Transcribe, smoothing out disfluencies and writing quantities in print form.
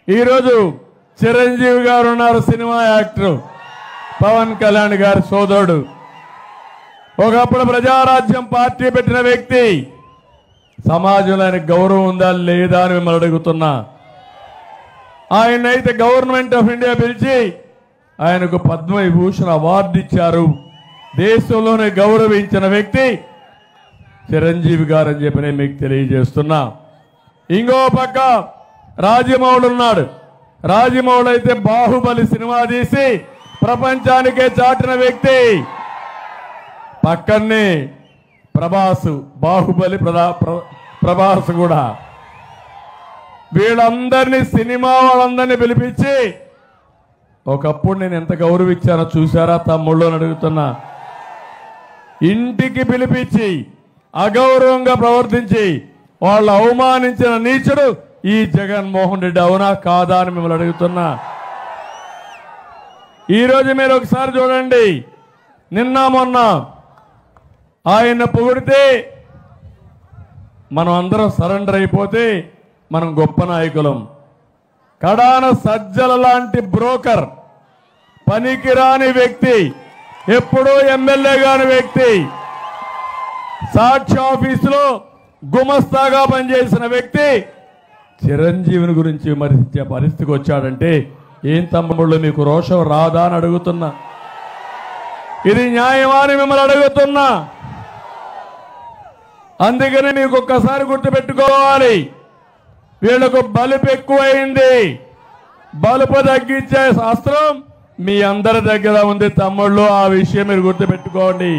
ఈరోజు చిరంజీవి గారు ఉన్నారు, సినిమా యాక్టర్ పవన్ కళ్యాణ్ గారి సోదరుడు. ఒకప్పుడు ప్రజారాజ్యం పార్టీ పెట్టిన వ్యక్తి. సమాజంలో ఆయనకు గౌరవం ఉందా లేదా అని మిమ్మల్ని అడుగుతున్నా. ఆయనైతే గవర్నమెంట్ ఆఫ్ ఇండియా పిలిచి ఆయనకు పద్మవిభూషణ్ అవార్డు ఇచ్చారు. దేశంలోనే గౌరవించిన వ్యక్తి చిరంజీవి గారు అని చెప్పి నేను మీకు తెలియజేస్తున్నా. ఇంకో పక్క రాజమౌళి ఉన్నాడు. రాజమౌళి అయితే బాహుబలి సినిమా తీసి ప్రపంచానికే చాటిన వ్యక్తి. పక్కనే ప్రభాస్, బాహుబలి ప్రభాస్ కూడా. వీళ్ళందరినీ, సినిమా వాళ్ళందరినీ పిలిపించి ఒకప్పుడు నేను ఎంత గౌరవించానో చూసారా తమ్ముళ్ళు అని అడుగుతున్నా. ఇంటికి పిలిపించి అగౌరవంగా ప్రవర్తించి వాళ్ళు అవమానించిన నీచుడు ఈ జగన్మోహన్ రెడ్డి, అవునా కాదా అని మిమ్మల్ని అడుగుతున్నా. ఈరోజు మీరు ఒకసారి చూడండి, నిన్న మొన్న ఆయన పొగిడితే మనం అందరం సరెండర్ అయిపోతే మనం గొప్ప నాయకులం. కడాన సజ్జల లాంటి బ్రోకర్, పనికిరాని వ్యక్తి, ఎప్పుడూ ఎమ్మెల్యే కాని వ్యక్తి, సాక్షి ఆఫీసులో గుమస్తాగా పనిచేసిన వ్యక్తి చిరంజీవిని గురించి విమర్శించే పరిస్థితికి వచ్చాడంటే ఏం తమ్ముళ్ళు మీకు రోషం రాదా అని అడుగుతున్నా. ఇది న్యాయమా అని మిమ్మల్ని అడుగుతున్నా. అందుకని మీకు ఒక్కసారి గుర్తుపెట్టుకోవాలి, వీళ్లకు బలుపు ఎక్కువైంది. బలుపు తగ్గించే శాస్త్రం మీ అందరి దగ్గర ఉంది తమ్ముళ్ళు. ఆ విషయం మీరు గుర్తుపెట్టుకోండి.